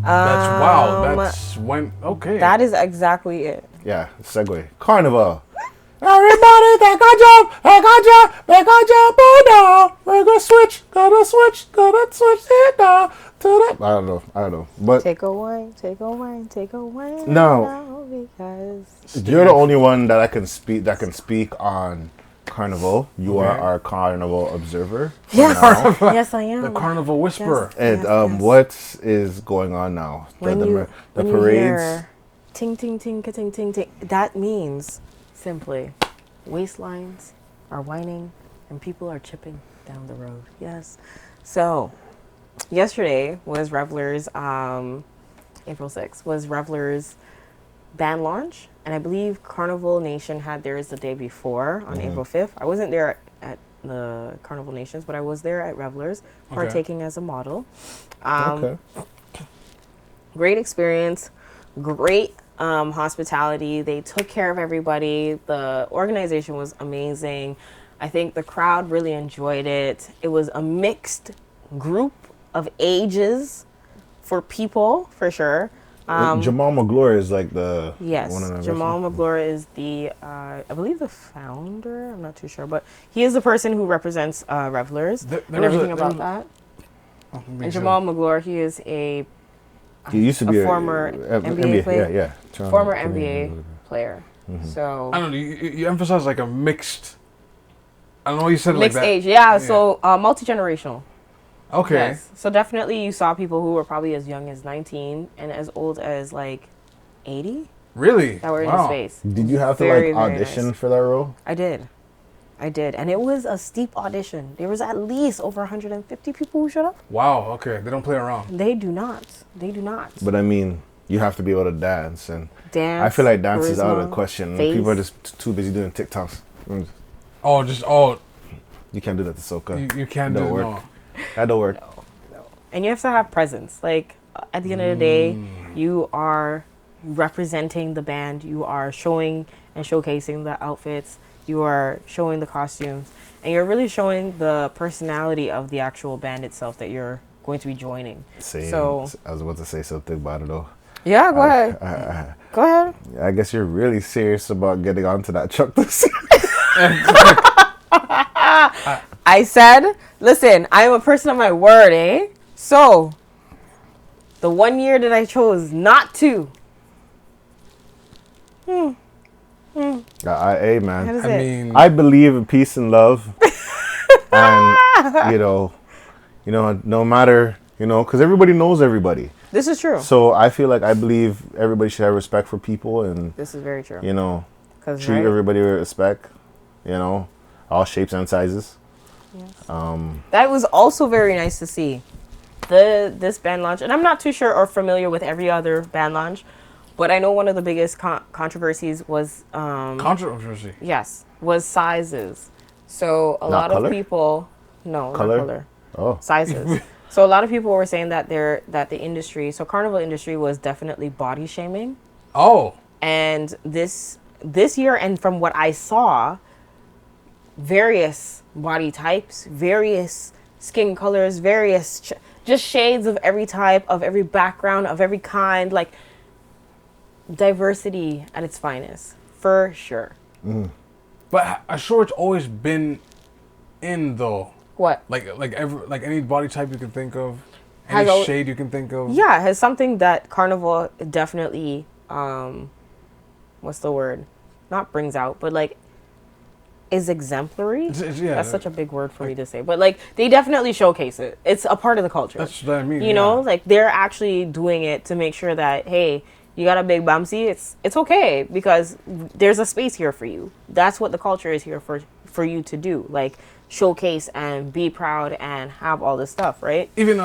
That's wow. That's when okay. That is exactly it. Yeah, segue. Carnival. Everybody take a jump, take a jump, make a jump down. We're gonna switch it down to the. I don't know. But Take a wine. No. Now because you're the only one that can speak on Carnival. You are our Carnival observer. yes, yes, I am. The Carnival Whisperer. And yes. what is going on now? When the you parades. hear ting ting ting ting ting ting, that means simply waistlines are whining and people are chipping down the road. Yes. So yesterday was Revelers. April 6th was Revelers band launch, and I believe Carnival Nation had theirs the day before on April 5th. I wasn't there at the Carnival Nations, but I was there at Revelers, partaking as a model. Great experience, great hospitality. They took care of everybody. The organization was amazing. I think the crowd really enjoyed it. It was a mixed group of ages for people, for sure. Jamal McGlure is like the Yes, Jamal McGlure is the, I believe the founder. I'm not too sure, but he is the person who represents Revelers and everything about that. And Jamal McGlure, he is he used to be a former NBA player. Yeah. Former NBA player. So I don't know. You emphasize like a mixed. I don't know. You said it like mixed that. age, yeah. So multi-generational. Okay. Yes. So definitely you saw people who were probably as young as 19 and as old as like 80 Really? that were in the space. Did you have to Very, like very audition nice. for that role? I did. And it was a steep audition. There was at least over 150 people who showed up. Wow. Okay. They don't play around. They do not. But I mean, you have to be able to dance, and Dance. I feel like dance is out of the charisma, question. face. People are just too busy doing TikToks. You can't do that to soca. You can't do Don't it. work. No. That don't work. And you have to have presence. Like, at the end of the day, you are representing the band. You are showing and showcasing the outfits. You are showing the costumes. And you're really showing the personality of the actual band itself that you're going to be joining. So, I was about to say something about it though. yeah, go ahead. Go ahead. I guess you're really serious about getting onto that truck this I said, listen, I am a person of my word, eh? So, the 1 year that I chose not to. Hey man, How does I it? mean, I believe in peace and love, and no matter because everybody knows everybody. This is true. So I feel like I believe everybody should have respect for people, and This is very true. treat right? everybody with respect. All shapes and sizes. Yes. That was also very nice to see. This band launch, and I'm not too sure or familiar with every other band launch, but I know one of the biggest controversies was controversy. Yes, was sizes. So a lot color? of people, no, Color? not color, Oh, sizes. So a lot of people were saying that the industry, so Carnival industry was definitely body shaming, Oh. and this year, and from what I saw, various body types, various skin colors, various just shades of every type, of every background, of every kind, like diversity at its finest, for sure. But I'm sure it's always been in though. What? Like any body type you can think of, Has any al- shade you can think of. Yeah, it has something that Carnival definitely, what's the word? Not brings out, but like is exemplary. Yeah, That's such a big word for me to say, but like they definitely showcase it. It's a part of the culture. That's what I mean. You know, like they're actually doing it to make sure that, hey, you got a big bumsy, it's okay because there's a space here for you. That's what the culture is here for you to do. Like showcase and be proud and have all this stuff, right? Even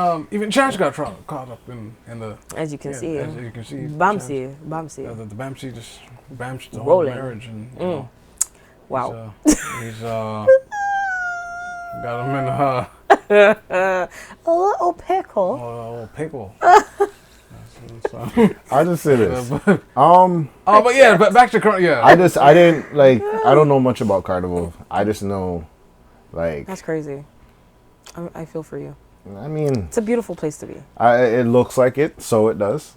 Chance got caught up in the. As you can see, As you can see, bumsy. The Bamsy just bamshed the Rolling. whole marriage, and Wow. he's got him in A little pickle. a little pickle. I just say this. But yeah, but back to yeah. I didn't I don't know much about Carnival. I just know, like, That's crazy. I feel for you. I mean, It's a beautiful place to be. it looks like it, so it does.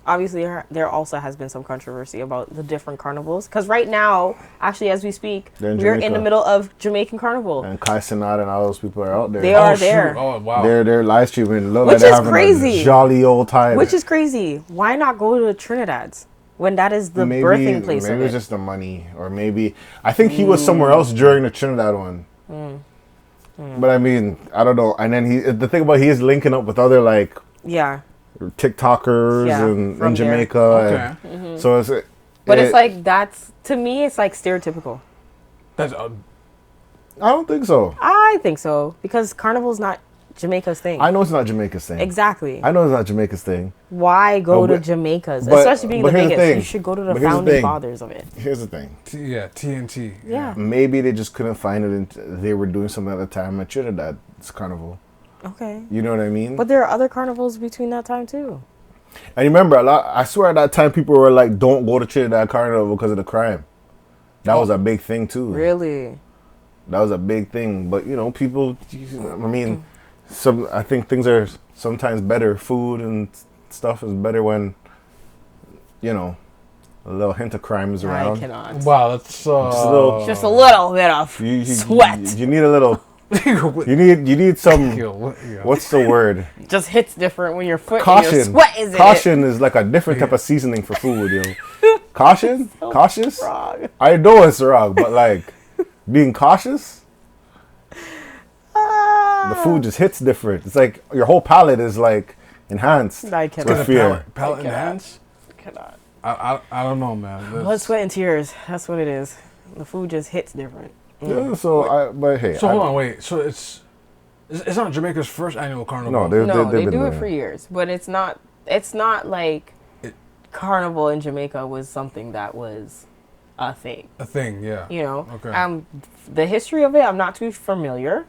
Obviously, there also has been some controversy about the different carnivals. Because right now, actually, as we speak, They're in we're in Jamaica. the middle of Jamaican Carnival. And Kai Sinat and all those people are out there. They are shoot. there. Oh wow. They're live streaming. Look Which like they're is having crazy. a jolly old time. Which is crazy. Why not go to Trinidad's when that is the birthing place Maybe of it's it? just the money, or maybe I think he was somewhere else during the Trinidad one. But I mean, I don't know. And then the thing about he is linking up with other like Yeah. TikTokers Yeah, in from there. Jamaica. Okay. And so it's. But it's like, that's, to me, it's like stereotypical. That's I don't think so. I think so. Because Carnival's not Jamaica's thing. I know it's not Jamaica's thing. Exactly. I know it's not Jamaica's thing. Why go But- to Jamaica's? but- Especially being but the here's the biggest. thing. You should go to But the here's the founding thing. fathers of it. Here's the thing. TNT. Yeah. Maybe they just couldn't find it. And they were doing something at the time at Trinidad's carnival. Okay. You know what I mean? But there are other carnivals between that time, too. And remember, I swear at that time people were like, "Don't go to Trinidad Carnival because of the crime." That was a big thing too. Really? That was a big thing. But you know, people. I mean, I think things are sometimes better. Food and stuff is better when, you know, a little hint of crime is I around. cannot. Wow, that's Just a little- Just a little bit of sweat. You need a little. You need some. Yo. What's the word? Just hits different when your foot and Caution. your sweat is in Caution is like a different type of seasoning for food, yo. Caution? So Cautious? wrong. I know it's wrong, but like being cautious, the food just hits different. It's like your whole palate is like enhanced I with cannot. fear. Palate I cannot. enhanced? Cannot. I don't know, man. Blood, sweat, and tears. That's what it is. The food just hits different. Yeah, so but hey. So hold on, wait. So it's not Jamaica's first annual carnival. No, No, they been do doing it for years, but it's not like Carnival in Jamaica was something that was a thing. a thing. Yeah. You know, Okay. the history of it, I'm not too familiar,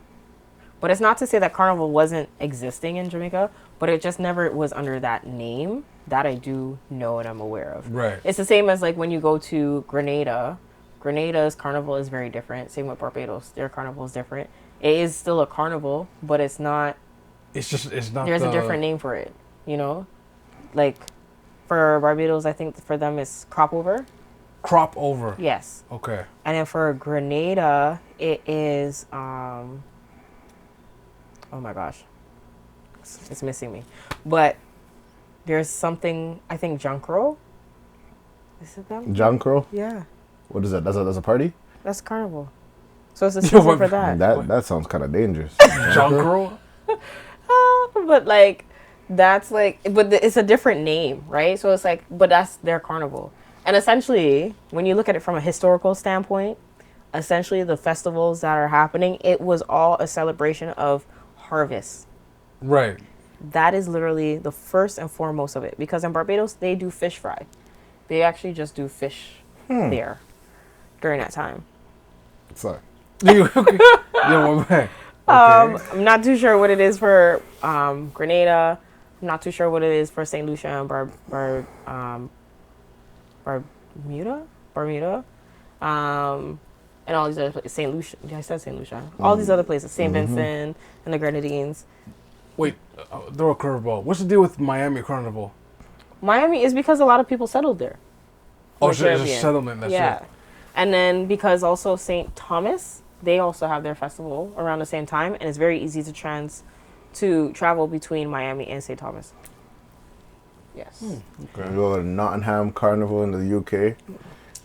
but it's not to say that Carnival wasn't existing in Jamaica, but it just never was under that name. That I do know and I'm aware of. Right. It's the same as like when you go to Grenada. Grenada's carnival is very different. Same with Barbados. Their carnival is different. It is still a carnival, but it's not. It's not. There's a different name for it. You know, like for Barbados, I think for them it's crop over. Crop over. Yes. Okay. And then for Grenada, it is oh my gosh, it's missing me. But there's something, I think Junkro. Is it them? Junkro? Yeah, What is that? That's a party? that's Carnival. So it's a season what- for that. That sounds kind of dangerous. Junkro. But like, that's like, but it's a different name, right? So it's like, but that's their carnival. And essentially, when you look at it from a historical standpoint, essentially the festivals that are happening, it was all a celebration of harvest. Right. That is literally the first and foremost of it. Because in Barbados, they do fish fry. They actually just do fish there during that time. Sorry. Yo, okay. I'm not too sure what it is for Grenada. I'm not too sure what it is for St. Lucia and Bermuda. And all these other places. St. Lucia. Yeah, I said St. Lucia. All these other places. St. Vincent and the Grenadines. Wait, throw a curveball. What's the deal with Miami Carnival? Miami is because a lot of people settled there. Oh, The so it's a Caribbean. settlement. That's Yeah. it. And then because also St. Thomas, they also have their festival around the same time, and it's very easy to travel between Miami and St. Thomas. Yes. Okay. We go to Nottingham Carnival in the UK.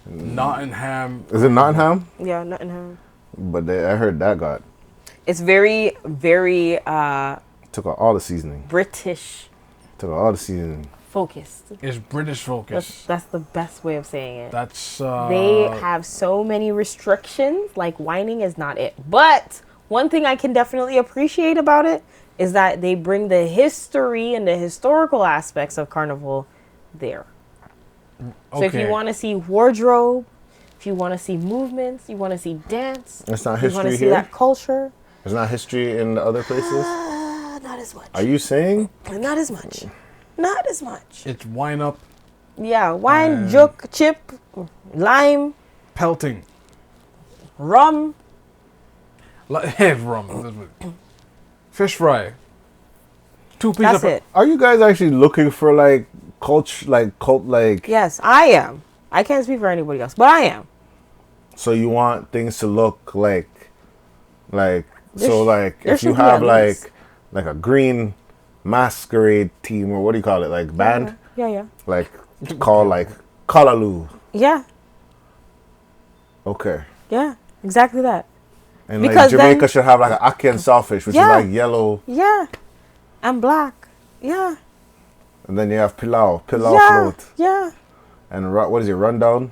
Nottingham. Is it Nottingham? Yeah, Nottingham. But I heard that got It's very, very took out all the seasoning. British Took out all the seasoning. focused. Is British focus. That's the best way of saying it. That's They have so many restrictions, like whining is not it. But one thing I can definitely appreciate about it is that they bring the history and the historical aspects of Carnival there. So if you want to see wardrobe, if you want to see movements, you want to see dance, It's not you want to history see here. that culture, There's not history in the other places. not as much. Are you saying? Not as much. Not as much. It's wine up, Yeah, wine, juk, chip, lime, pelting. rum. Rum. fish fry, 2 pieces. That's it. Are you guys actually looking for like culture, like cult, like? Yes, I am. I can't speak for anybody else, but I am. So you want things to look like There so like there if you should be have at least. like a green masquerade team, or what do you call it, like band, Yeah. like called like Kalaloo. Yeah. Okay. Yeah. Exactly that. And like Because Jamaica then- should have like an ackee and saltfish, which Yeah. is like yellow, Yeah. And black. Yeah. and then you have pilau Yeah. float, Yeah. and what is it, rundown?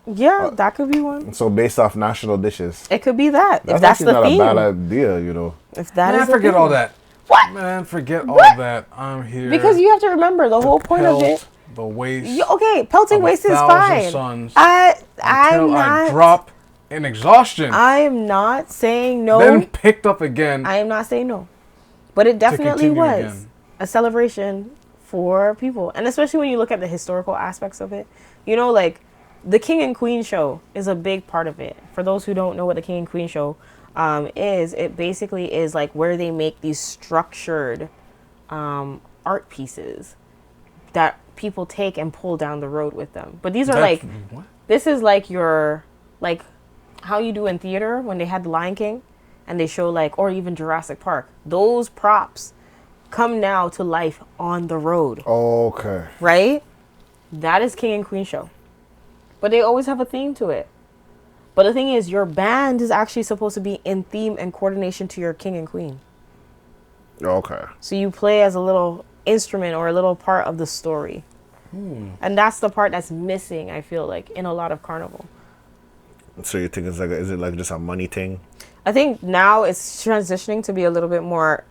Yeah. That could be one. So based off national dishes. It could be that. If that's actually the not theme. a bad idea, you know. If that is Man, the forget theme. all that. What? Man, forget all What? that. I'm here. Because you have to remember the whole point of it. Pelt the waste. Okay, pelting of waste is 1,000 fine. suns I'm until I not. drop in exhaustion. I am not saying no. Then picked up again. I am not saying no. But it definitely continue was again. a celebration for people. And especially when you look at the historical aspects of it. You know, like the King and Queen show is a big part of it. For those who don't know what the King and Queen show is, it basically is like where they make these structured art pieces that people take and pull down the road with them. But these are That's- like, what? this is like your, like how you do in theater when they had the Lion King and they show like, or even Jurassic Park. Those props come now to life on the road, Okay. right? That is King and Queen show. But they always have a theme to it. But the thing is, your band is actually supposed to be in theme and coordination to your King and Queen. Okay. So you play as a little instrument or a little part of the story. And that's the part that's missing, I feel like, in a lot of Carnival. So you think it's like is it like just a money thing? I think now it's transitioning to be a little bit more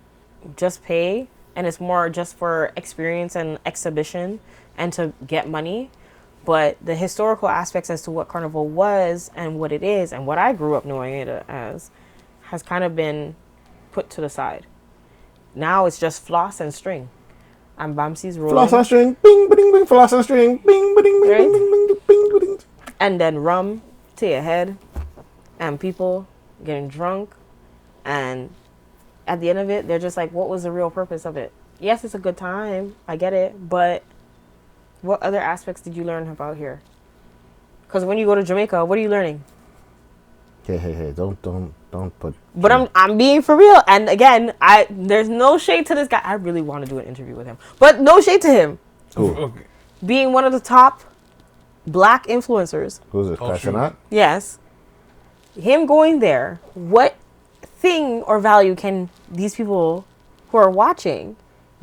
just pay, and it's more just for experience and exhibition and to get money. But the historical aspects as to what Carnival was and what it is and what I grew up knowing it as has kind of been put to the side. Now it's just floss and string. And Bamsi's rolling. Floss and string, bing, bing, bing, floss and string, bing, bing, bing, Right? bing, bing, bing, bing, bing. And then rum to your head and people getting drunk, and at the end of it they're just like, what was the real purpose of it? Yes, it's a good time, I get it, but what other aspects did you learn about here? Because when you go to Jamaica, what are you learning? Hey, don't put. But I'm being for real, and again, there's no shade to this guy. I really want to do an interview with him, but no shade to him Who? Okay. being one of the top black influencers. Who's this? Oh, Passionate? Yes. Him going there, what thing or value can these people who are watching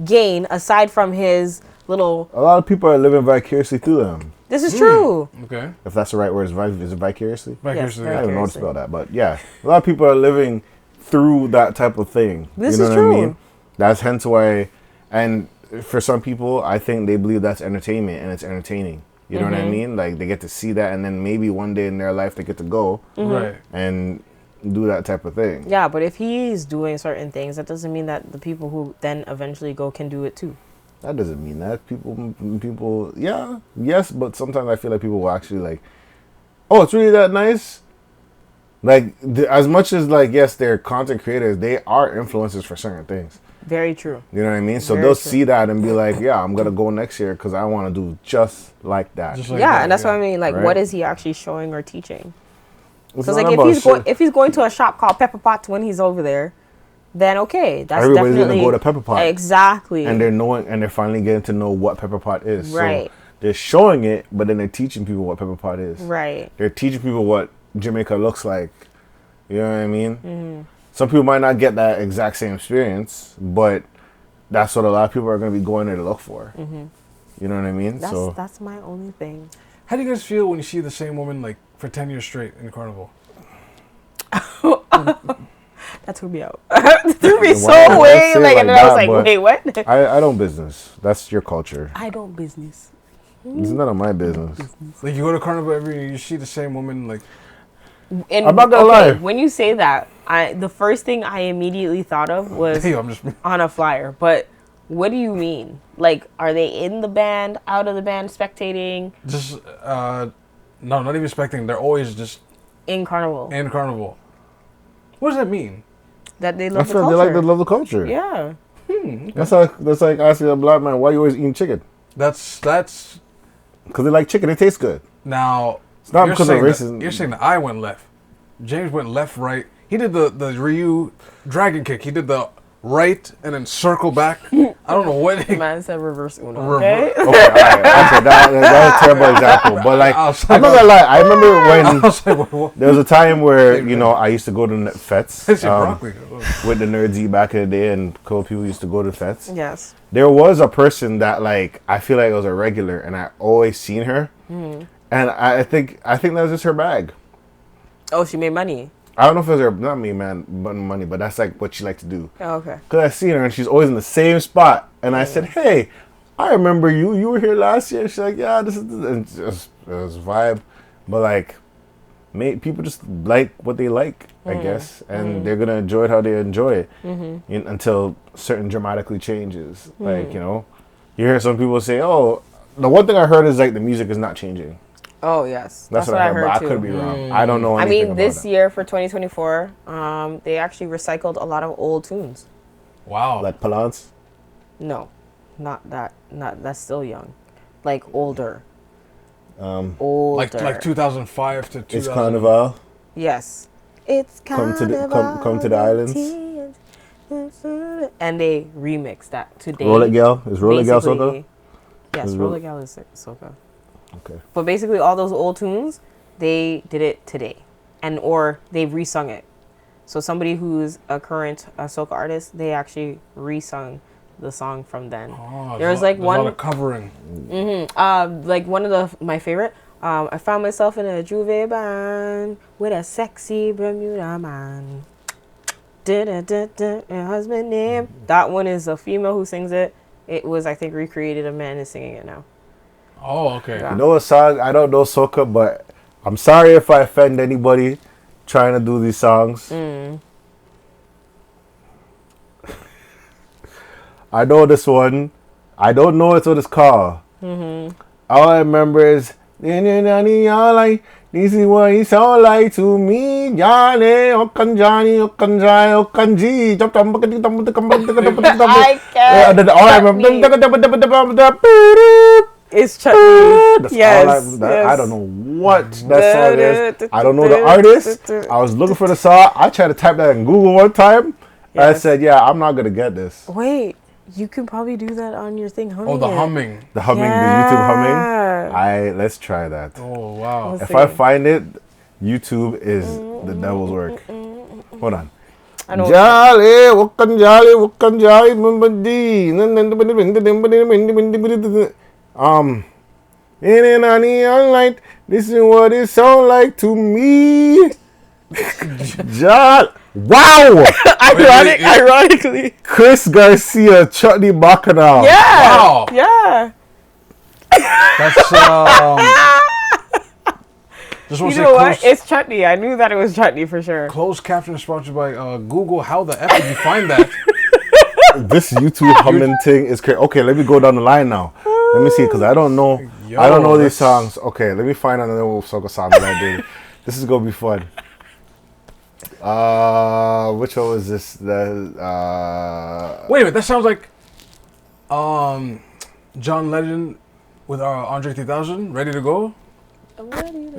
gain aside from his little... A lot of people are living vicariously through them. This is true. Okay. If that's the right word, is it vicariously? Back Yes, here very I to don't know Vicariously. about that, but yeah, a lot of people are living through that type of thing. This you know is what true. I mean? That's hence why, and for some people, I think they believe that's entertainment and it's entertaining. You know what I mean? Like they get to see that, and then maybe one day in their life they get to go Right. and do that type of thing. Yeah, but if he's doing certain things, that doesn't mean that the people who then eventually go can do it too. That doesn't mean that people, yeah, yes, but sometimes I feel like people will actually like, oh, it's really that nice. Like as much as like, yes, they're content creators, they are influencers for certain things. Very true. You know what I mean? So Very they'll true. see that and be like, yeah, I'm gonna go next year because I want to do just like that. Just like Yeah, that, and that's what I mean. Like, Right. what is he actually showing or teaching? It's Because not like about if he's going to a shop called Pepper Potts when he's over there, then okay, that's Everybody's definitely gonna go to Pepper Pot. Exactly. and they're finally getting to know what Pepper Pot is. Right. So they're showing it, but then they're teaching people what Pepper Pot is. right. They're teaching people what Jamaica looks like. You know what I mean? Mm-hmm. Some people might not get that exact same experience, but that's what a lot of people are going to be going there to look for. Mm-hmm. You know what I mean? That's my only thing. How do you guys feel when you see the same woman like for 10 years straight in Carnival? That threw me out. Threw me Why so say away. it Like, like and then I was that, like, but- wait, what? I don't business. That's your culture. I don't business. It's none of my business. Like you go to Carnival every year, you see the same woman like And, I'm not gonna lie. When you say that, the first thing I immediately thought of was hey, I'm just on a flyer. But what do you mean? Like, are they in the band, out of the band, spectating no, not even expecting. They're always just in Carnival? in Carnival. What does that mean? that they love I the feel culture. they like to love the culture. Yeah. That's like asking a black man why you always eating chicken. That's Because they like chicken. It tastes good. now. It's not you're because of saying racism. You're saying that I went left. James went left, right. He did the Ryu dragon kick. He did the right and then circle back. I don't know what. Man said reverse uno. Okay. Okay, all right. I said that was a terrible example. But like, I'm not gonna lie. I remember I when was like, what? there was a time where I used to go to Fets It's your broccoli. with the nerdsy back in the day, and cool people used to go to Fets. Yes. There was a person that like I feel like was a regular, and I always seen her, and I think that was just her bag. Oh, she made money. I don't know if it was her, not me, man, but money, but that's like what she liked to do. Oh, okay. Because I seen her and she's always in the same spot. And I said, hey, I remember you. You were here last year. She's like, yeah, this is and it was vibe. But like, people just like what they like, I guess. And they're going to enjoy it how they enjoy it until certain dramatically changes. Like, you hear some people say, oh, the one thing I heard is like the music is not changing. Oh, yes. That's what I heard, but too. I could be wrong. I don't know anything about this it. year for 2024, they actually recycled a lot of old tunes. Wow. Like Palance? No, not that. Not that's still young. Like older. like 2005 to 2000. It's Carnival. Yes. It's Come to the islands. And they remixed that today. Roll It Gal? Is Roll It Gal soca? Yes, Is Roll It Gal is soca. Okay. But basically all those old tunes, they did it today. Or they've resung it. So somebody who's a current soca artist, they actually resung the song from then. Oh, There was like a lot one of covering. like one of my favorite. I found myself in a Juve band with a sexy Bermuda man. Her husband name. That one is a female who sings it. It was, I think, recreated. A man is singing it now. Oh, okay. Yeah. You know a song? I don't know soca, but I'm sorry if I offend anybody trying to do these songs. I know this one. I don't know what it's called. All I remember is this is what it sound like to me. Johnny, Johnny, Johnny. I can't. All I remember. It's chutney. That's Yes, all yes. I don't know what that song is. I don't know the artist. I was looking for the song. I tried to type that in Google one time. I Yes. said, yeah, I'm not going to get this. Wait, you can probably do that on your thing. Oh, the it. humming. The humming, Yeah. the YouTube humming. Let's try that. Oh, wow. Let's If see. I find it, YouTube is the devil's work. Hold on. I know. Jolly, wakan jolly, in and on the light, this is what it sound like to me. Wow! Ironically. Chris Garcia, Chutney Bacchanal. Yeah. Wow. Yeah. That's just want You to say know what? close, It's chutney. I knew that it was chutney for sure. closed caption sponsored by Google. How the F did you find that? This YouTube humming thing is crazy. Okay, let me go down the line now. Let me see, because I don't know. Yo, I don't know these that's- songs. Okay, let me find another soca song that I did. This is gonna be fun. Which one was this? Wait a minute, that sounds like John Legend with Andre 3000, Ready to Go.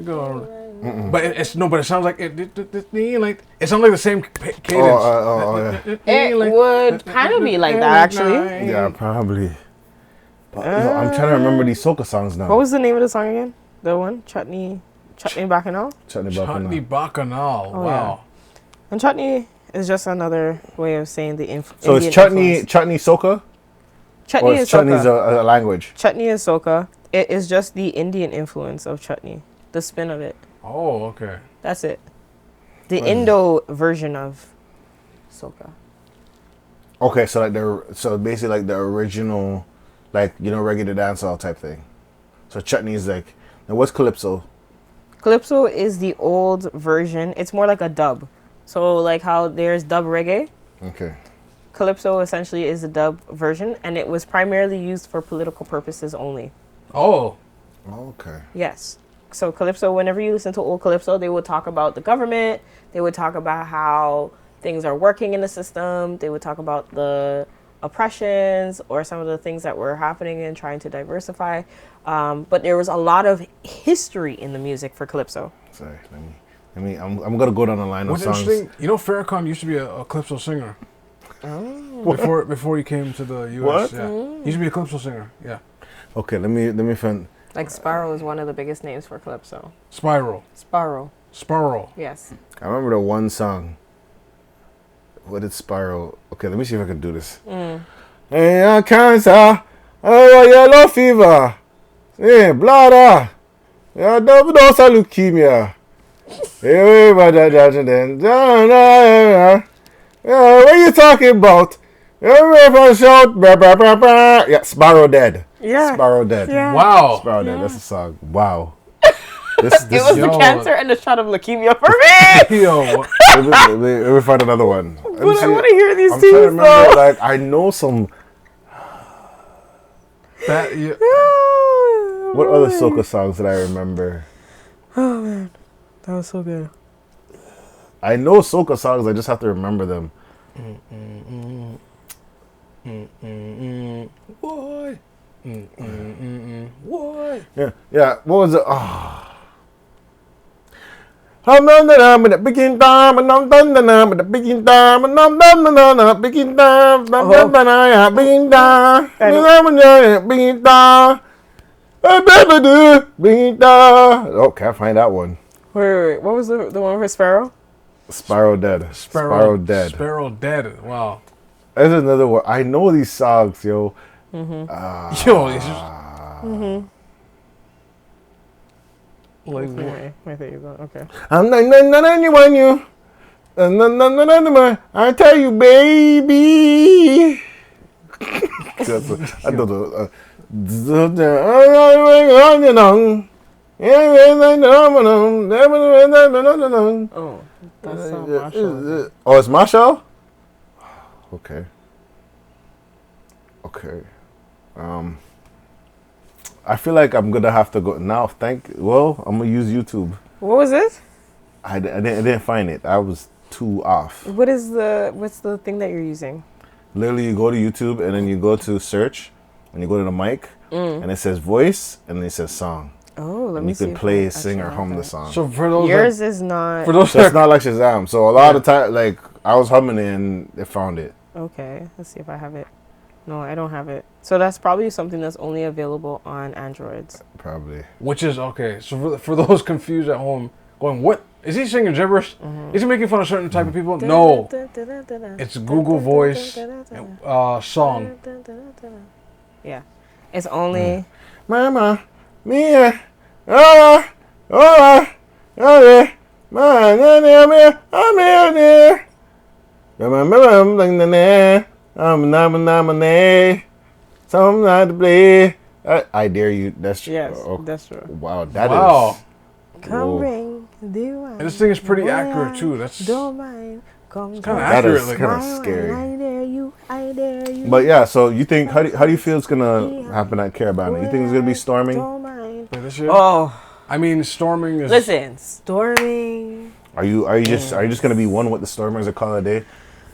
Go. But it sounds like it sounds like the same cadence. Yeah. It would kind of be like that, actually. Yeah, probably. But, I'm trying to remember these soca songs now. What was the name of the song again? The one? Chutney Bacchanal? Chutney Chutney Bacchanal. Bacchanal. Oh, Wow. And chutney is just another way of saying the So Indian it's chutney influence. chutney soca? Chutney Or is is chutney's soca. a language? Chutney is soca. It is just the Indian influence of chutney. The spin of it. Oh, okay. That's it. The Indo version of soca. Okay, so basically like the original, like, regular dancehall type thing. So chutney is like, now what's calypso? Calypso is the old version. It's more like a dub. So like how there's dub reggae. Okay. Calypso essentially is a dub version, and it was primarily used for political purposes only. Oh, Okay. Yes. So Calypso, whenever you listen to old Calypso, they would talk about the government. They would talk about how things are working in the system. They would talk about the oppressions or some of the things that were happening and trying to diversify. But there was a lot of history in the music for Calypso. Sorry, I'm gonna go down the line of What's songs. interesting, you know, Farrakhan used to be a Calypso singer. Oh. Before he came to the U.S. What? Yeah. He used to be a Calypso singer. Yeah. Okay, let me find. Like Sparrow is one of the biggest names for Calypso. Sparrow. Sparrow. Yes. I remember the one song. What did Sparrow? Okay, let me see if I can do this. Hey, cancer, yellow fever, hey, bladder, double dose of leukemia. Hey, what are you talking about? Yeah, Sparrow dead. Yeah. Sparrow dead. Yeah. Wow. Sparrow dead. That's a song. Wow. This It was the cancer and the shot of leukemia for me. Yo. let me find another one. But I want to hear these I'm trying to tunes remember, though. like, I know some. That, yeah. What other soca songs did I remember? Oh man, that was so good. I know soca songs. I just have to remember them. What? What? Yeah. What was it? Oh. I'm with the begin time, and I'm done with the begin time, and I'm done begin time, begin time, begin time. Oh, can't find that one. Wait. What was the one for Sparrow? Sparrow dead. Sparrow dead. Sparrow dead. Wow. There's another one. I know these songs, yo. Yo, it's just. Like, Wait, there you go. Okay. I'm not anyone you. I tell you, baby. I don't know. Oh, that's not Marshall. Oh, it's Marshall? Okay. I feel like I'm gonna have to go now. I'm gonna use YouTube. What was it? I didn't find it. I was too off. What's the thing that you're using? Literally, you go to YouTube and then you go to search and you go to the mic and it says voice and then it says song. Oh, let And me you see. can play, sing, or hum the song. so for those Yours is not. for those So it's not like Shazam. So a lot of time, like I was humming it and it found it. Okay, let's see if I have it. No, I don't have it. So that's probably something that's only available on Androids. Probably. which is okay. So for those confused at home, going, what is he singing gibberish? Is he making fun of certain type of people? No, it's Google Voice song. Yeah, it's only. Mama, Mia, oh, I dare you. That's true. Yes, that's true. Wow, that Wow. is. Come Whoa. bring the wine. And this thing is pretty accurate too. That's Don't mind. Come kind of That accurate. is Like, kind of scary. I dare you. But yeah, so you think how do you feel it's gonna happen at Caribana? You think it's gonna be storming? Don't mind. like this year. Oh, I mean, storming is. listen, storming. Are you just gonna be one with the stormers at Call a Day?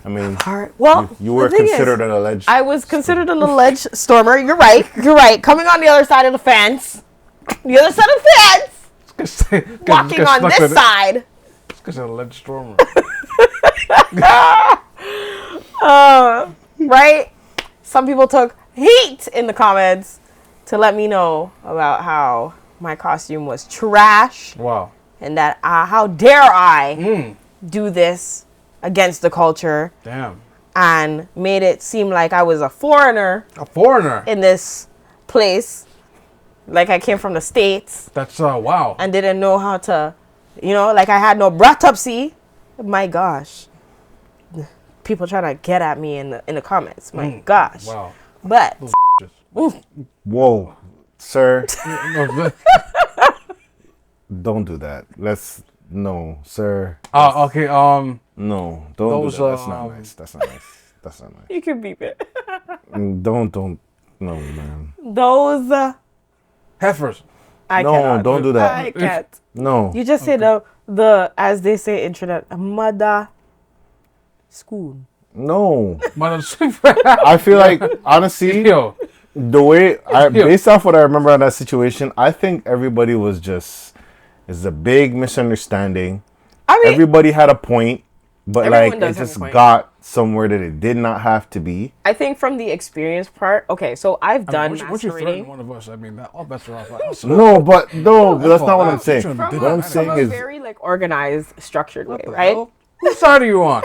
I mean, Hard. Well, you were the thing considered is, an alleged. I was considered an alleged stormer. You're right. Coming on the other side of the fence. The other side of the fence. Walking on this side. Because I'm a alleged stormer. Right? Some people took heat in the comments to let me know about how my costume was trash Wow. and that how dare I do this against the culture, Damn. and made it seem like I was a foreigner A foreigner. in this place, like I came from the States That's wow. and didn't know how to, like I had no bratupsy. My gosh. People trying to get at me in the comments. My gosh. Wow. But Whoa, sir, No, don't do that. No, sir. okay. No, don't Those, do that. That's not nice. That's not nice. That's not nice. you can beep it. Don't. No, man. Those Heifers. I No, cannot. don't do that. I can't. No. You just say the as they say internet mother School. No. Man, I feel like, honestly, yo, the way based off what I remember on that situation, I think everybody was just, it's a big misunderstanding. I mean, Everybody had a point, but Everyone like it does have a just point. got somewhere that it did not have to be. I think from the experience part. Okay, so I've done once you threaten masquerading. one of us, I mean, all bets are off. Like, No, but that's not what I'm saying. From What a- I'm From saying a is, very like organized, structured way, what the right? hell? Whose side are you on?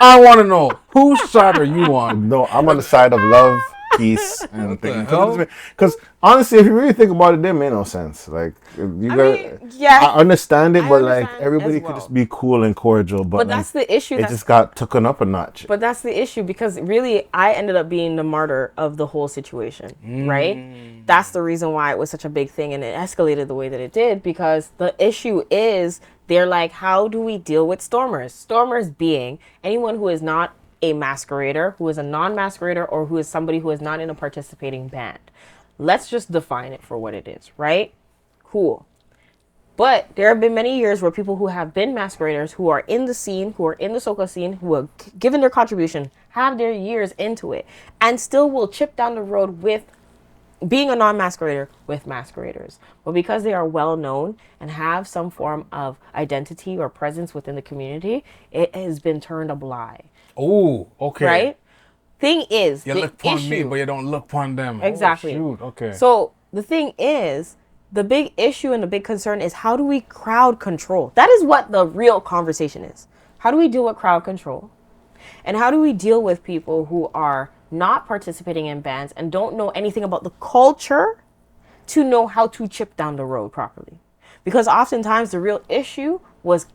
I want to know. Whose side are you on? no, I'm on the side of love, peace, and What the things. hell? Because honestly, if you really think about it, it made no sense. Like I understand it, I but like understand everybody as could just well. be cool and cordial. But But that's like, the issue. it just got taken up a notch. But that's the issue because really I ended up being the martyr of the whole situation, right? That's the reason why it was such a big thing and it escalated the way that it did because the issue is they're like, how do we deal with stormers? Stormers being anyone who is not a masquerader, who is a non-masquerader, or who is somebody who is not in a participating band. Let's just define it for what it is, right? Cool. But there have been many years where people who have been masqueraders, who are in the scene, who are in the soca scene, who have given their contribution, have their years into it, and still will chip down the road with being a non-masquerader with masqueraders. But because they are well known and have some form of identity or presence within the community, it has been turned a lie. Oh, okay. Right? Thing is, You the look upon me, issue- but you don't look upon them. Exactly. Oh, shoot. Okay. So the thing is, the big issue and the big concern is how do we crowd control? That is what the real conversation is. How do we deal with crowd control? And how do we deal with people who are not participating in bands and don't know anything about the culture to know how to chip down the road properly? Because oftentimes the real issue was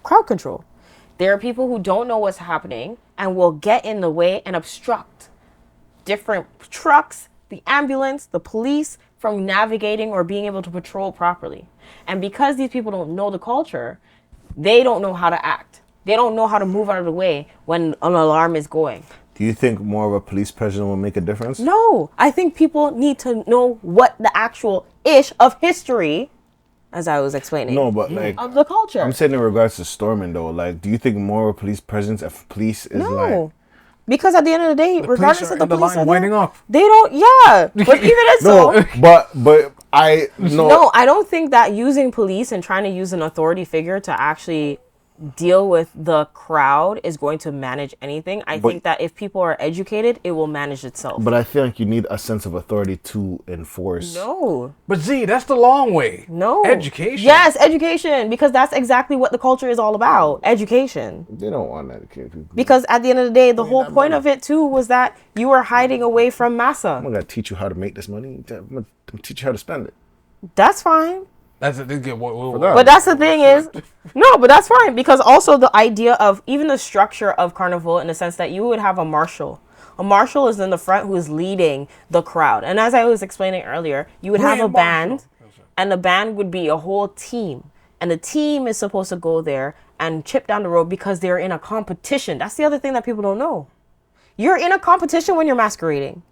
crowd control. There are people who don't know what's happening and will get in the way and obstruct different trucks, the ambulance, the police from navigating or being able to patrol properly. And because these people don't know the culture, they don't know how to act. They don't know how to move out of the way when an alarm is going. Do you think more of a police presence will make a difference? No, I think people need to know what the actual ish of history, as I was explaining, No, but like of the culture. I'm saying in regards to storming though, like do you think more of a police presence if police is like No. Because at the end of the day, regardless police are of the in the police line are winding there, up. they don't, yeah. But even if no, so, but I no, I don't think that using police and trying to use an authority figure to actually deal with the crowd is going to manage anything. I think that if people are educated, it will manage itself. But I feel like you need a sense of authority to enforce. No. But Z, that's the long way. No. Education. Yes, education. Because that's exactly what the culture is all about. Education. They don't want to educate people. Because at the end of the day, the whole point of it too was that you were hiding away from I'm massa. gonna teach you how to make this money. I'm gonna teach you how to spend it. That's fine. That's it. They get what. that. But that's the thing is, no, but that's fine. Because also the idea of even the structure of Carnival in the sense that you would have a marshal. A marshal is in the front who is leading the crowd. And as I was explaining earlier, you would have a band and the band would be a whole team. And the team is supposed to go there and chip down the road because they're in a competition. That's the other thing that people don't know. You're in a competition when you're masquerading.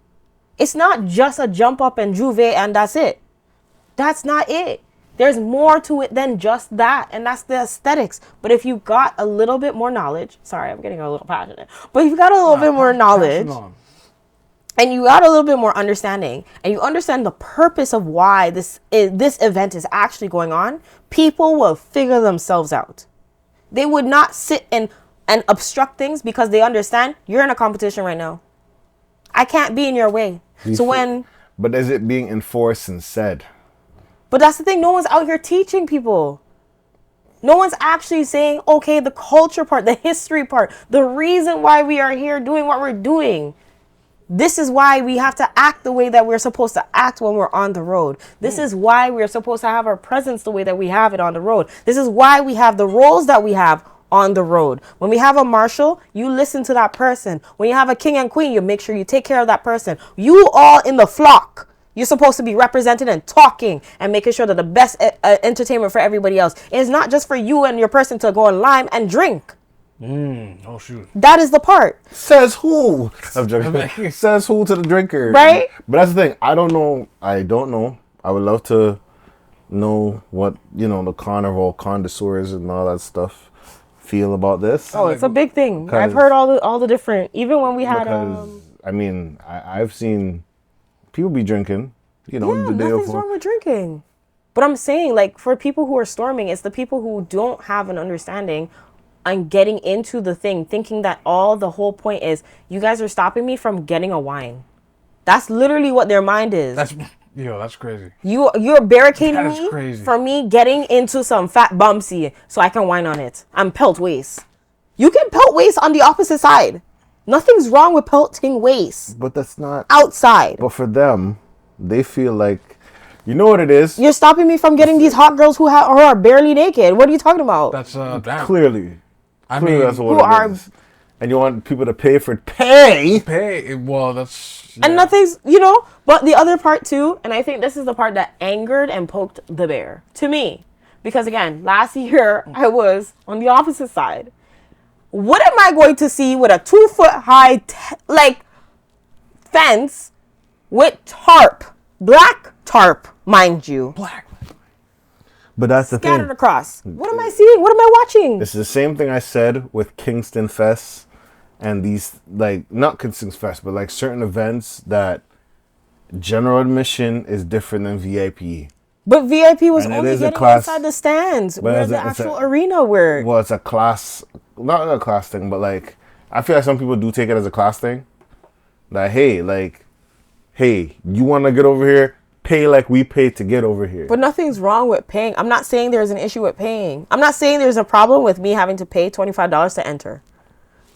It's not just a jump up and juve and that's it. That's not it. There's more to it than just that, and that's the aesthetics. But if you got a little bit more knowledge, sorry, I'm getting a little passionate, but if you got a little bit more knowledge, and you got a little bit more understanding, and you understand the purpose of why this event is actually going on, people will figure themselves out. They would not sit and obstruct things because they understand you're in a competition right now. I can't be in your way. But is it being enforced and said? But that's the thing, no one's out here teaching people. No one's actually saying, okay, the culture part, the history part, the reason why we are here doing what we're doing. This is why we have to act the way that we're supposed to act when we're on the road. This is why we're supposed to have our presence the way that we have it on the road. This is why we have the roles that we have on the road. When we have a marshal, you listen to that person. When you have a king and queen, you make sure you take care of that person. You all in the flock. You're supposed to be represented and talking and making sure that the best entertainment for everybody else is not just for you and your person to go and lime and drink. Oh, shoot. That is the part. Says who? I'm joking. Says who to the drinker? Right? But that's the thing. I don't know. I would love to know what, the carnival connoisseurs and all that stuff feel about this. Oh, it's a big thing. I've heard all the different. Even when we had I mean, I've seen people be drinking. You know, the day nothing's before. wrong with drinking. But I'm saying, like, for people who are storming, it's the people who don't have an understanding and getting into the thing, thinking that the whole point is, you guys are stopping me from getting a wine. That's literally what their mind is. That's crazy. You're barricading me from me getting into some fat bumpsy so I can wine on it. I'm pelt waist. You can pelt waist on the opposite side. Nothing's wrong with pelting waist. But that's not outside. But for them, they feel like, you know what it is? You're stopping me from getting these hot girls who are barely naked. What are you talking about? That's damn. Clearly. I mean, that's what it is. And you want people to pay. Well, that's and nothing's, but the other part too, and I think this is the part that angered and poked the bear to me, because again, last year I was on the opposite side. What am I going to see with a 2-foot high fence with tarp, black tarp, mind you, black? But that's the thing. Scattered across. What am I seeing? What am I watching? It's the same thing I said with Kingston Fest and these, not Kingston Fest, but like certain events that general admission is different than VIP. But VIP was only getting inside the stands where the actual arena were. Well, it's a class, not a class thing, but I feel like some people do take it as a class thing. Hey, you want to get over here? Pay like we pay to get over here. But nothing's wrong with paying. I'm not saying there's an issue with paying. I'm not saying there's a problem with me having to pay $25 to enter.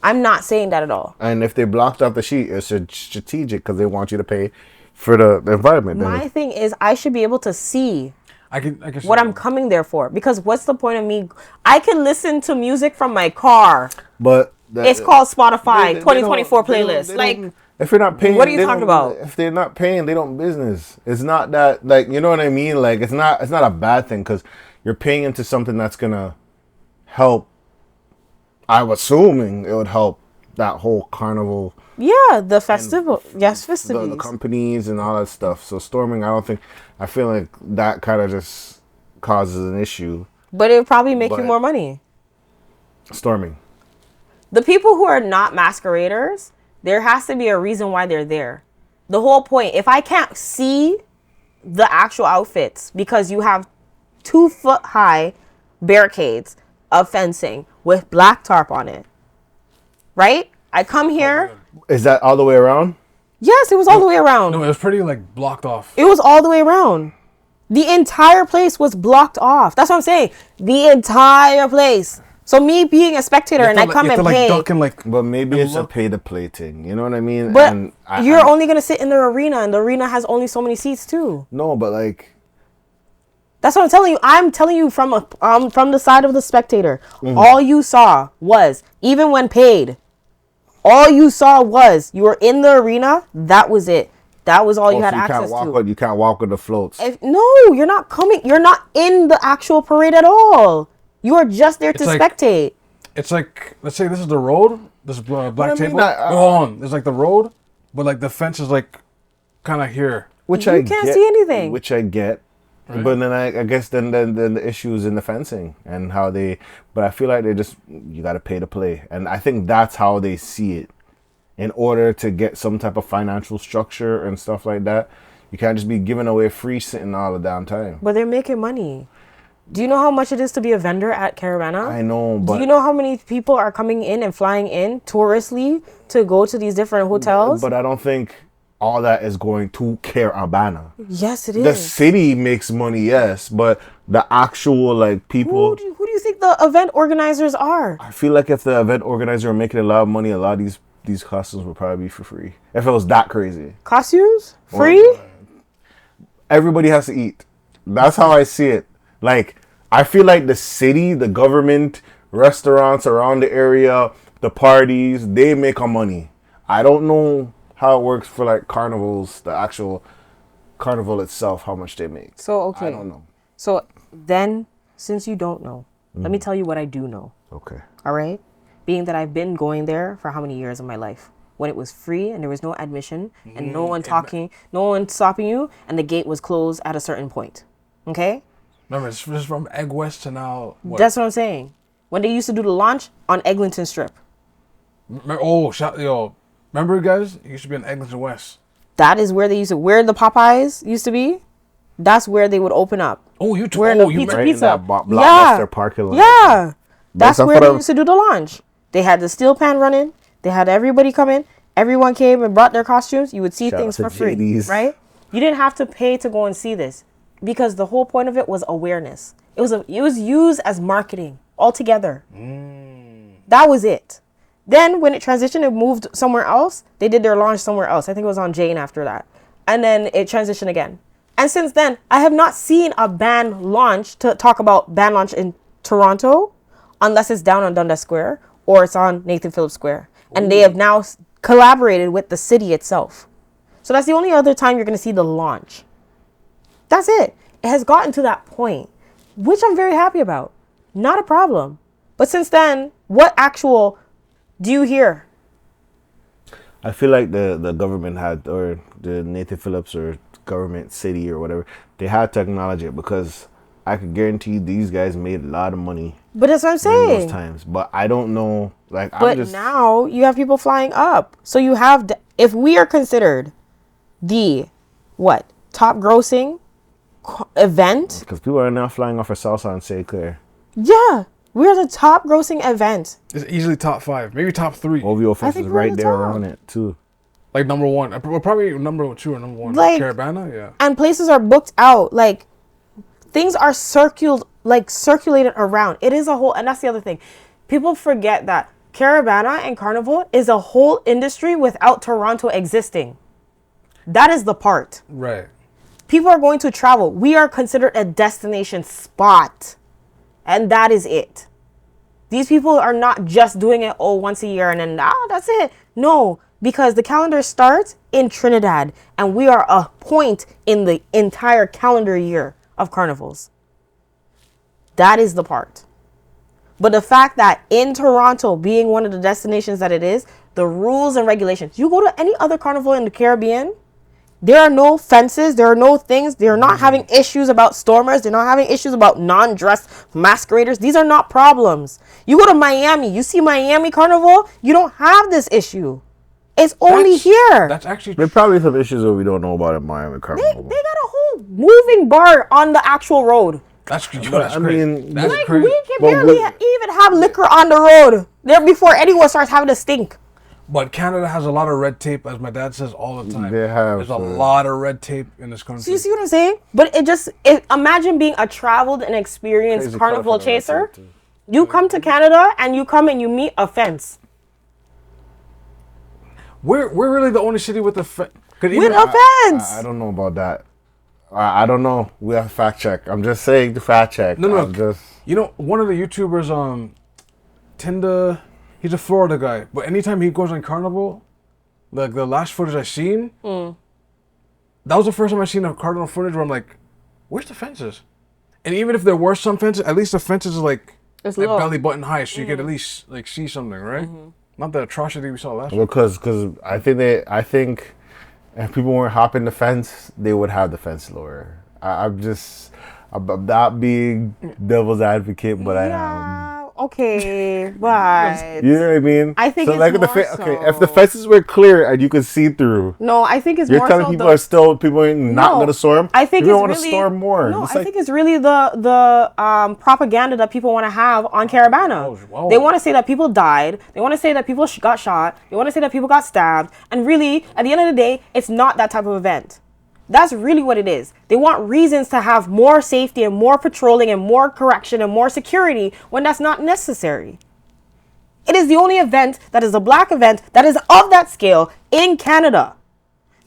I'm not saying that at all. And if they blocked off the sheet, it's strategic because they want you to pay for the environment. My thing is, I should be able to see I can what I'm coming there for. Because what's the point of me? I can listen to music from my car. But it's called Spotify 2024 playlist. If you're not paying, what are you talking about? If they're not paying, they don't business. It's not that, you know what I mean? It's not a bad thing because you're paying into something that's gonna help. I'm assuming it would help that whole carnival. Yeah, the festival. Yes, festivities. The companies and all that stuff. So storming, I feel like that kind of just causes an issue. But it would probably make you more money. Storming. The people who are not masqueraders, there has to be a reason why they're there. The whole point, if I can't see the actual outfits because you have 2-foot high barricades of fencing with black tarp on it, right? I come here. Is that all the way around? Yes, it was all the way around. No, it was pretty blocked off. It was all the way around. The entire place was blocked off. That's what I'm saying. The entire place. So me being a spectator and I come and pay. But maybe it's a pay to play thing. You know what I mean? But you're only going to sit in the arena, and the arena has only so many seats too. No, but that's what I'm telling you. I'm telling you from the side of the spectator. Mm-hmm. All you saw was, even when paid, all you saw was you were in the arena. That was it. That was all you had access to. You can't walk with the floats. No, you're not coming. You're not in the actual parade at all. You are just there to spectate. It's let's say this is the road. This black table. Hold on. There's the road, but the fence is kind of here. Which you can't see anything. Which I get. Right. But then I guess then the issue is in the fencing and how they. But I feel like you got to pay to play, and I think that's how they see it. In order to get some type of financial structure and stuff like that, you can't just be giving away free sitting all the damn time. But they're making money. Do you know how much it is to be a vendor at Caribana? I know, but... Do you know how many people are coming in and flying in touristly to go to these different hotels? But I don't think all that is going to Caribana. Yes, it is. The city makes money, yes, but the actual, people... Who do you think the event organizers are? I feel like if the event organizer were making a lot of money, a lot of these costumes would probably be for free. If it was that crazy. Costumes? Free? Everybody has to eat. That's how I see it. I feel like the city, the government, restaurants around the area, the parties, they make our money. I don't know how it works for carnivals, the actual carnival itself, how much they make. So, okay. I don't know. So then, since you don't know, let me tell you what I do know. Okay. All right? Being that I've been going there for how many years of my life? When it was free and there was no admission and no one stopping you, and the gate was closed at a certain point. Okay? Remember, it's just from Egg West to now. What? That's what I'm saying. when they used to do the launch on Eglinton Strip. Remember, guys? It used to be on Eglinton West. That is where where the Popeyes used to be. That's where they would open up. Oh, you where the pizza. Right in that Blockbuster Yeah. parking lot. Yeah. That's where they them. used to do the launch. They had the steel pan running. They had everybody come in. Everyone came and brought their costumes. You would see Shout things out for to free, JD's. right? You didn't have to pay to go and see this because the whole point of it was awareness. It was used as marketing altogether. That was it. Then when it transitioned, it moved somewhere else. They did their launch somewhere else. I think it was on Jane after that. And then it transitioned again. And since then, I have not seen a band launch to talk about band launch in Toronto unless it's down on Dundas Square or it's on Nathan Phillips Square. And they have now collaborated with the city itself. So that's the only other time you're going to see the launch. That's it. It has gotten to that point, which I'm very happy about. Not a problem. But since then, what actual do you hear? I feel like the government had, or the Nathan Phillips or government city or whatever, they had to acknowledge it because I could guarantee you these guys made a lot of money. But that's what I'm during saying. those times. But I don't know. Like, But now you have people flying up. So you have, if we are considered the, top grossing event? Because people are now flying off of Salsa and St. Clair. Yeah. We're the top grossing event. It's easily top 5, maybe top 3. OVO Fest think is we're right the there top. on it, too. Like number 1. We're probably number 2 or number 1. Like- Caribana, yeah. And places are booked out. Like, things are circulated around. It is a whole, and that's the other thing. People forget that Caribana and Carnival is a whole industry without Toronto existing. That is the part. Right. People are going to travel. We are considered a destination spot. And that is it. These people are not just doing it once a year and then that's it. No, because the calendar starts in Trinidad and we are a point in the entire calendar year of carnivals. That is the part. But the fact that in Toronto, being one of the destinations that it is, the rules and regulations, you go to any other carnival in the Caribbean, there are no fences, there are no things, they're not having issues about stormers, they're not having issues about non-dressed masqueraders. These are not problems. You go to Miami, you see Miami Carnival, you don't have this issue. It's only here. That's actually There probably some issues that we don't know about in Miami They Carnival. got a whole moving bar on the actual road. that's I crazy. mean, That's Like, crazy. we can But barely even have liquor on the road there before anyone starts having to stink. But Canada has a lot of red tape, as my dad says all the time. They have, There's a lot of red tape in this country. So you see what I'm saying? But imagine being a traveled and experienced Crazy carnival California chaser. too. You come to Canada and you come and you meet a fence. We're really the only city with a With a fence! I don't know about that. I don't know. We have to fact check. I'm just saying to fact check. No. I'm just, You know, one of the YouTubers, Tinda, he's a Florida guy. But anytime he goes on Carnival, like the last footage I seen, that was the first time I seen a Carnival footage where I'm like, where's the fences? And even if there were some fences, at least the fences is like It's at low. belly button high, so you could at least like see something, right? Not the atrocity we saw last week. because I think if people weren't hopping the fence, they would have the fence lower. I'm not being devil's advocate, but I am. Yeah, okay, but You know what I mean? I think so. it's Like more okay, if the so- fences were clear and you could see through, no, I think it's you're more telling so people the, are still people ain't not No, gonna storm. I think people it's want to really storm more. No, It's I like- think it's really the propaganda that people want to have on Caribana. whoa. They want to say that people died. They want to say that people got shot. They want to say that people got stabbed. And really, at the end of the day, it's not that type of event. That's really what it is. They want reasons to have more safety and more patrolling and more correction and more security when that's not necessary. It is the only event that is a black event that is of that scale in Canada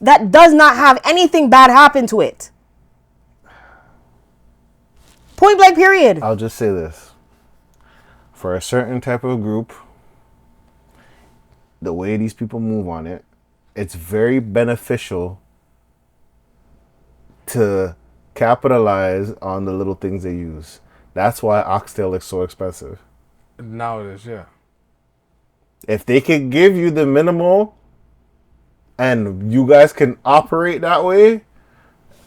that does not have anything bad happen to it. Point blank period. I'll just say this. For a certain type of group, the way these people move on it, it's very beneficial to capitalize on the little things they use. That's why oxtail is so expensive. Now it is, yeah. If they can give you the minimal and you guys can operate that way,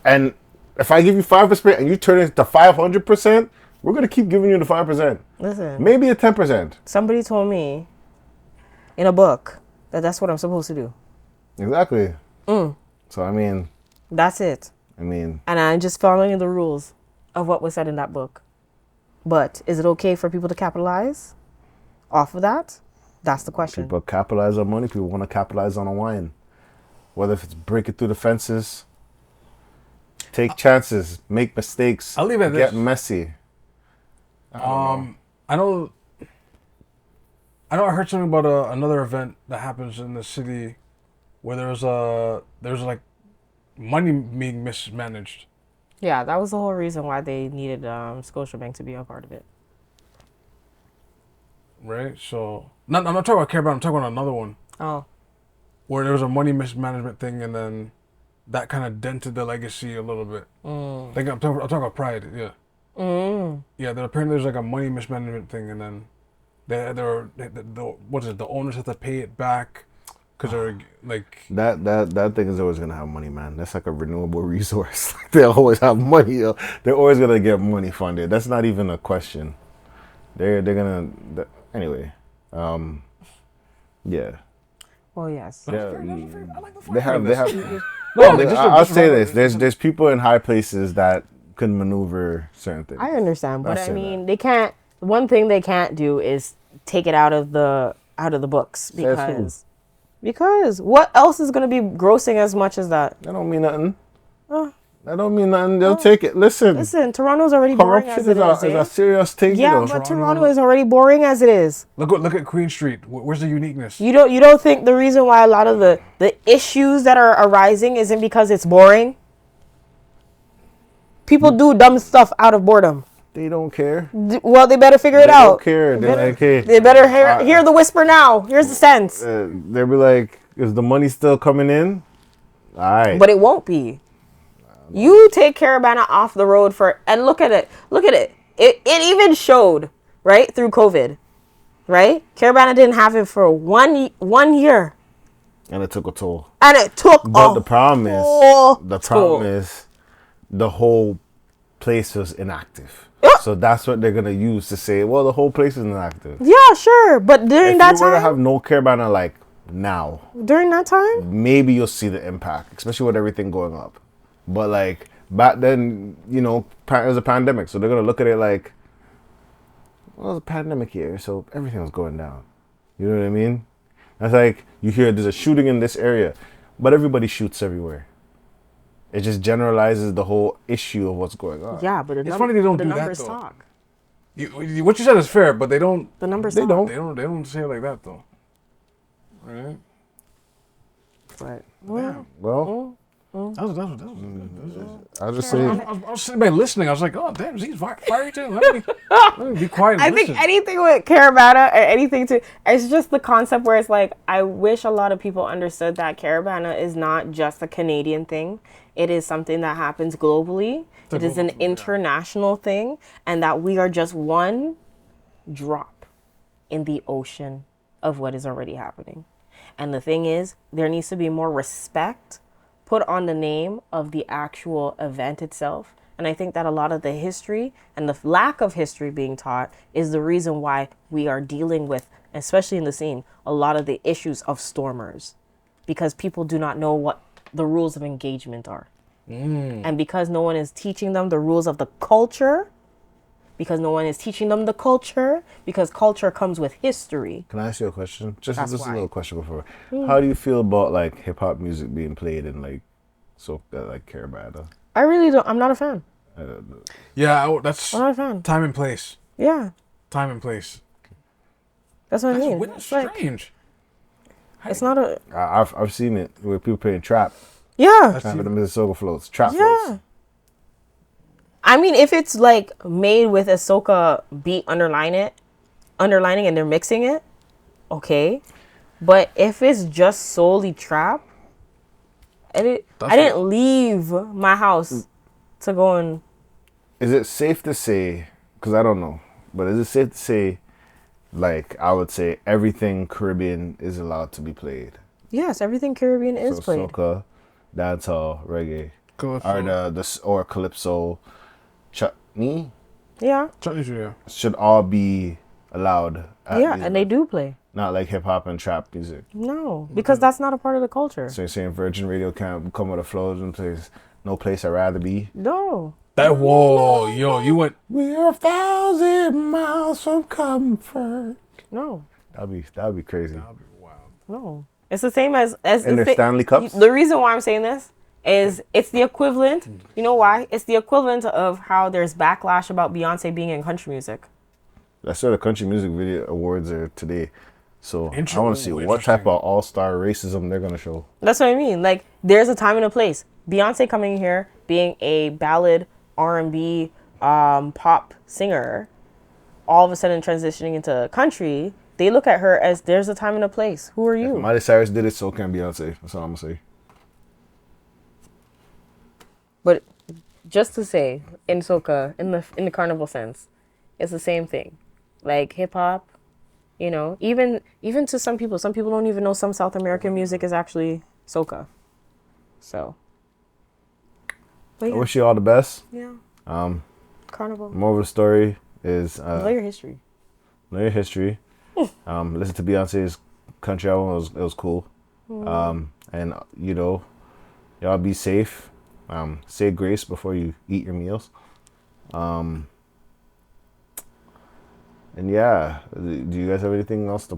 and if I give you 5% and you turn it to 500%, We're gonna keep giving you the 5%. Listen. Maybe a 10%. Somebody told me in a book that that's what I'm supposed to do. Exactly. So I mean, that's it. And I'm just following the rules of what was said in that book. But is it okay for people to capitalize off of that? That's the question. People capitalize on money. People want to capitalize on a wine. Whether if it's breaking through the fences, take chances, make mistakes, I'll leave it at get this. messy. I know I heard something about another event that happens in the city where there's like money being mismanaged. Yeah, that was the whole reason why they needed Scotiabank to be a part of it. Right? So, I'm not talking about Caribana, I'm talking about another one. Oh. Where there was a money mismanagement thing and then that kind of dented the legacy a little bit. Like I'm talking about Pride, yeah. Yeah, apparently there's like a money mismanagement thing and then the owners have to pay it back because they're like... That thing is always going to have money, man. That's like a renewable resource. They'll always have money. They're always going to get money funded. That's not even a question. They're going to... Anyway. Yeah. Well, yes. They have. No, I'll say this. There's people in high places that can maneuver certain things. I understand, but I mean, they can't... One thing they can't do is take it out of the books because what else is going to be grossing as much as that? That don't mean nothing. That don't mean nothing. They'll take it. Listen, Toronto's already boring corruption as it is. is a serious thing. Yeah, but Toronto is already boring as it is. Look at Queen Street. Where's the uniqueness? You don't think the reason why a lot of the issues that are arising isn't because it's boring? People do dumb stuff out of boredom. They don't care. Well, they better figure it out. They don't care. They're like, hey. They better hear the whisper now. Here's the sense. They'll be like, is the money still coming in? All right. But it won't be. You take Caribana off the road and look at it. Look at it. It even showed, right, through COVID, right? Caribana didn't have it for one year. And it took a toll. But the problem is the whole place was inactive. So that's what they're gonna use to say, well, the whole place is inactive. Yeah, sure. But during that time, if you were to have no Caribana like now, during that time, maybe you'll see the impact, especially with everything going up. But like back then, it was a pandemic, so they're gonna look at it like, well, it was a pandemic year, so everything was going down. You know what I mean? That's like you hear there's a shooting in this area, but everybody shoots everywhere. It just generalizes the whole issue of what's going on. Yeah, but it's funny they don't do that numbers though. Talk. What you said is fair, but they don't. The numbers they talk. don't. They don't say it like that though. Right. But well. That was I'll just say. I was sitting back listening. I was like, "Oh, damn, he's fiery too." Let me be quiet. And I listen. think anything with Caribana or anything it's just the concept where it's like, I wish a lot of people understood that Caribana is not just a Canadian thing. It is something that happens globally. It is an international thing, and that we are just one drop in the ocean of what is already happening. And the thing is, there needs to be more respect put on the name of the actual event itself. And I think that a lot of the history and the lack of history being taught is the reason why we are dealing with, especially in the scene, a lot of the issues of stormers, because people do not know what the rules of engagement are. And because no one is teaching them the rules of the culture, because culture comes with history. Can I ask you a question? Just a little question before. Mm. How do you feel about like hip hop music being played in like Caribana? I really don't. I'm not a fan. Yeah, that's I'm not a fan. time and place. Yeah. Time and place. That's what I mean. That's strange. It's not a. I've seen it where people playing trap. Yeah. Trap the Mississauga floats. Trap floats. I mean, if it's like made with a soca beat underlining and they're mixing it, okay. But if it's just solely trap, I didn't leave my house to go and... Is it safe to say, because I don't know, but is it safe to say, like, I would say everything Caribbean is allowed to be played? Yes, everything Caribbean is played. Soca, dancehall, reggae, Calypso. or calypso, chutney. Yeah. Certainly true, yeah. should all be allowed. At Yeah, these and they events. do play. Not like hip hop and trap music. No, because that's not a part of the culture. So you're saying Virgin Radio can't come with a floating place, no place I'd rather be. No. That, whoa, yo, you went, We're 1,000 miles from comfort. No. That'd be crazy. No. It's the same as And their Stanley Cups? The reason why I'm saying this is it's the equivalent. You know why? It's the equivalent of how there's backlash about Beyonce being in country music. That's where the country music video awards are today. So I want to see what Interesting. type of all-star racism they're gonna show. That's what I mean. Like, there's a time and a place. Beyonce coming here, being a ballad, R&B, pop singer, all of a sudden transitioning into country, they look at her as there's a time and a place. Who are you? Miley Cyrus did it, so can Beyonce. That's all I'm gonna say. But just to say, in soca, in the carnival sense, it's the same thing. Like hip hop, you know, even to some people don't even know some South American music is actually soca. So, but I yeah, wish you all the best. yeah, The carnival. moral of the story is Know your history. know your history. Listen to Beyonce's country album. It was cool. And you know, y'all be safe. Say grace before you eat your meals. And yeah, do you guys have anything else to